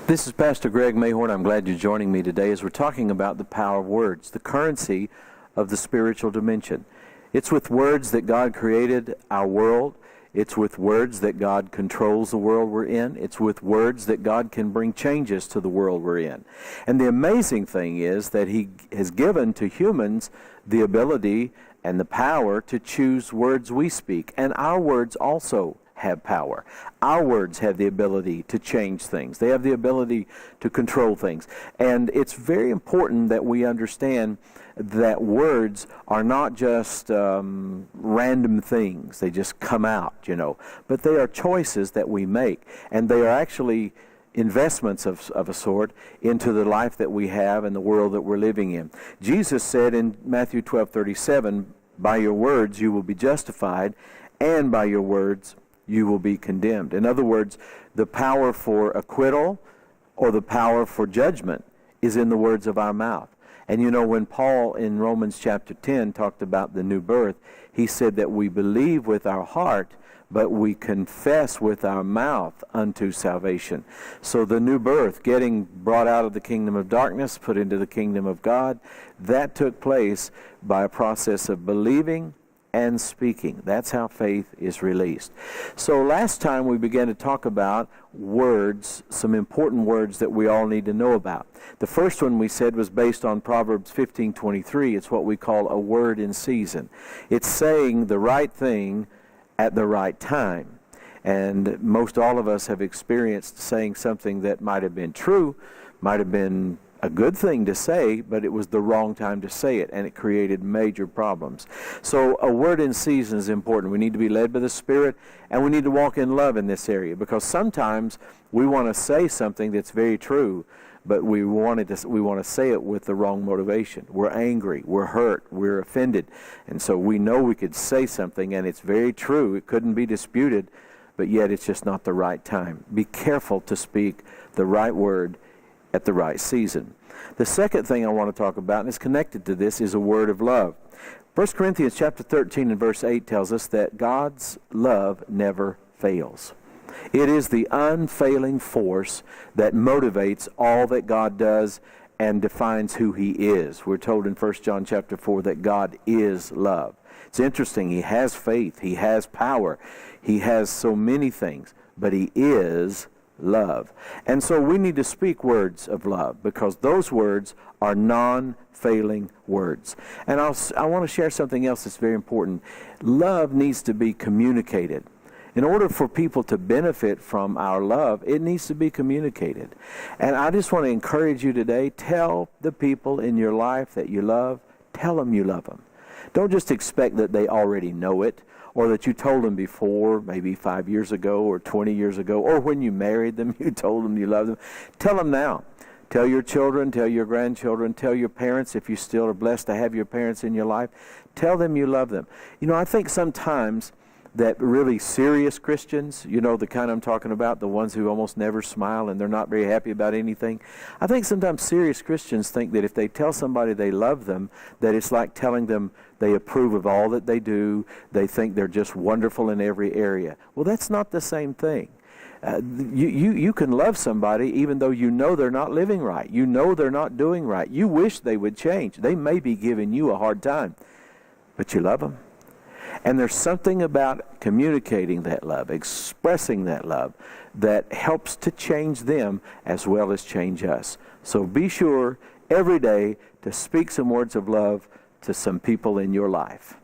This is Pastor Greg Mayhorn. I'm glad you're joining me today as we're talking about the power of words, the currency of the spiritual dimension. It's with words that God created our world. It's with words that God controls the world we're in. It's with words that God can bring changes to the world we're in. And the amazing thing is that He has given to humans the ability and the power to choose words we speak. And our words also have power. Our words have the ability to change things. They have the ability to control things. And it's very important that we understand that words are not just random things. They just come out, But they are choices that we make. And they are actually investments of a sort into the life that we have and the world that we're living in. Jesus said in Matthew 12:37, "By your words you will be justified, and by your words you will be condemned." In other words, the power for acquittal or the power for judgment is in the words of our mouth. And when Paul in Romans chapter 10 talked about the new birth, he said that we believe with our heart, but we confess with our mouth unto salvation. So the new birth, getting brought out of the kingdom of darkness, put into the kingdom of God, that took place by a process of believing and speaking. That's how faith is released. So last time we began to talk about words, some important words that we all need to know about. The first one we said was based on Proverbs 15:23. It's what we call a word in season. It's saying the right thing at the right time. And most all of us have experienced saying something that might have been true, might have been a good thing to say, but it was the wrong time to say it, and it created major problems. So a word in season is important. We need to be led by the Spirit, and we need to walk in love in this area, because sometimes we want to say something that's very true, but we want to say it with the wrong motivation. We're angry, we're hurt, we're offended, and so we know we could say something, and it's very true. It couldn't be disputed, but yet it's just not the right time. Be careful to speak the right word at the right season. The second thing I want to talk about, and it's connected to this, is a word of love. 1 Corinthians chapter 13 and verse 8 tells us that God's love never fails. It is the unfailing force that motivates all that God does and defines who He is. We're told in 1 John chapter 4 that God is love. It's interesting. He has faith. He has power. He has so many things, but He is love. And so we need to speak words of love, because those words are non-failing words. And I want to share something else that's very important. Love needs to be communicated. In order for people to benefit from our love, it needs to be communicated. And I just want to encourage you today, tell the people in your life that you love, tell them you love them. Don't just expect that they already know it, or that you told them before, maybe 5 years ago or 20 years ago, or when you married them, you told them you loved them. Tell them now. Tell your children, tell your grandchildren, tell your parents, if you still are blessed to have your parents in your life. Tell them you love them. I think sometimes that really serious Christians, the kind I'm talking about, the ones who almost never smile and they're not very happy about anything. I think sometimes serious Christians think that if they tell somebody they love them, that it's like telling them they approve of all that they do. They think they're just wonderful in every area. Well, that's not the same thing. You can love somebody even though you know they're not living right. You know they're not doing right. You wish they would change. They may be giving you a hard time, but you love them. And there's something about communicating that love, expressing that love, that helps to change them as well as change us. So be sure every day to speak some words of love to some people in your life.